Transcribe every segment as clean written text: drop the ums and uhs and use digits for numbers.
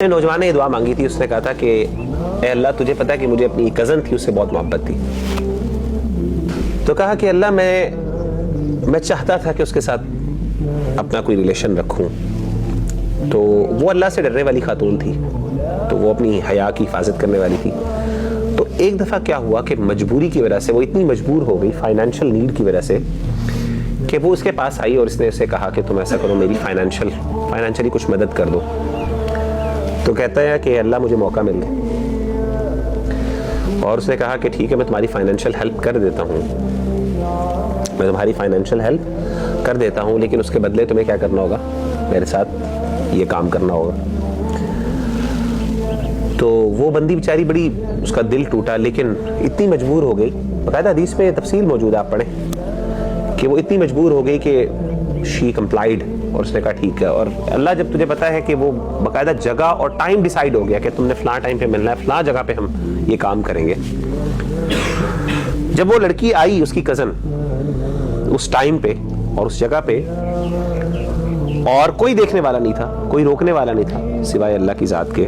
نوجوان نے یہ دعا مانگی تھی. اس نے کہا تھا کہ اے اللہ تجھے پتا ہے کہ مجھے اپنی کزن تھی اس سے بہت محبت تھی. تو کہا کہ اللہ میں چاہتا تھا کہ اس کے ساتھ اپنا کوئی ریلیشن رکھوں. تو وہ اللہ سے ڈرنے والی خاتون تھی, تو وہ اپنی حیا کی حفاظت کرنے والی تھی. تو ایک دفعہ کیا ہوا کہ مجبوری کی وجہ سے وہ اتنی مجبور ہو گئی, فائنینشیل نیڈ کی وجہ سے, کہ وہ اس کے پاس آئی اور اس نے اسے کہا کہ تم ایسا کرو میری فائنینشلی کچھ مدد کر دو. تو کہتا ہے کہ اللہ مجھے موقع مل گیا, اور اس نے کہا کہ ٹھیک ہے میں تمہاری فائنینشیل ہیلپ کر دیتا ہوں, لیکن اس کے بدلے تمہیں کیا کرنا ہوگا, میرے ساتھ یہ کام کرنا ہوگا. تو وہ بندی بیچاری بڑی اس کا دل ٹوٹا, لیکن اتنی مجبور ہو گئی, باقاعدہ حدیث میں تفصیل موجود ہے آپ پڑھیں, کہ وہ اتنی مجبور ہو گئی کہ شی کمپلائیڈ, اور اس نے کہا ٹھیک ہے. اور اللہ جب تجھے پتا ہے کہ وہ باقاعدہ جگہ اور ٹائم ڈیسائیڈ ہو گیا کہ تم نے فلاں ٹائم پہ ملنا ہے, فلاں جگہ پہ ہم یہ کام کریں گے. جب وہ لڑکی آئی اس کی کزن اس ٹائم پہ اور اس جگہ پہ, اور کوئی دیکھنے والا نہیں تھا, کوئی روکنے والا نہیں تھا سوائے اللہ کی ذات کے,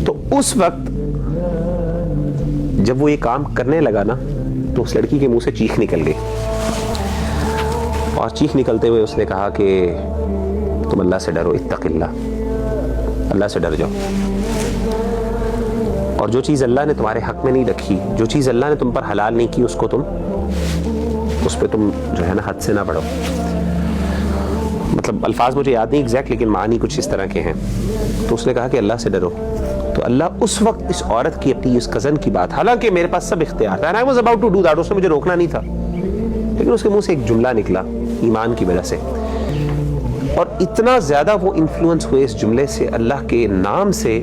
تو اس وقت جب وہ یہ کام کرنے لگا نا, تو اس لڑکی کے منہ سے چیخ نکل گئی, اور چیخ نکلتے ہوئے اس نے کہا کہ تم اللہ سے ڈرو, اتق اللہ, اللہ سے ڈر جاؤ. اور جو چیز اللہ نے تمہارے حق میں نہیں رکھی, جو چیز اللہ نے تم پر حلال نہیں کی, اس پہ تم جو ہے نا حد سے نہ بڑھو. مطلب الفاظ مجھے یاد نہیں ایگزیکٹ, لیکن معنی کچھ اس طرح کے ہیں. تو اس نے کہا کہ اللہ سے ڈرو. تو اللہ اس وقت اس عورت کی, اپنی اس کزن کی بات, حالانکہ میرے پاس سب اختیار تھا, I was about to do that, اس نے مجھے روکنا نہیں تھا, لیکن اس کے منہ سے ایک جملہ نکلا ایمان کی وجہ سے, اور اتنا زیادہ وہ انفلوئنس ہوئے اس جملے سے, اللہ کے نام سے,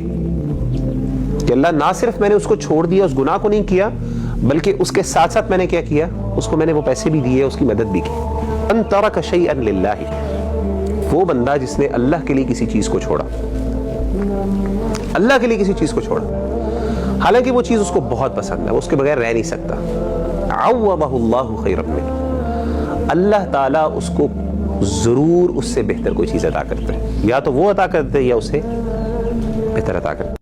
کہ اللہ نہ صرف میں نے اس کو چھوڑ دیا, اس گناہ کو نہیں کیا, بلکہ اس کے ساتھ ساتھ میں نے کیا کیا, اس کو میں نے وہ پیسے بھی دیے, اس کی مدد بھی کی. ان ترک شیئا للہ, وہ بندہ جس نے اللہ کے لیے کسی چیز کو چھوڑا, اللہ کے لیے کسی چیز کو چھوڑا, حالانکہ وہ چیز اس کو بہت پسند ہے, وہ اس کے بغیر رہ نہیں سکتا, عوضہ اللہ خیرا منہ, اللہ تعالیٰ اس کو ضرور اس سے بہتر کوئی چیز عطا کرتا ہے, یا تو وہ عطا کرتے یا اسے بہتر عطا کرتے.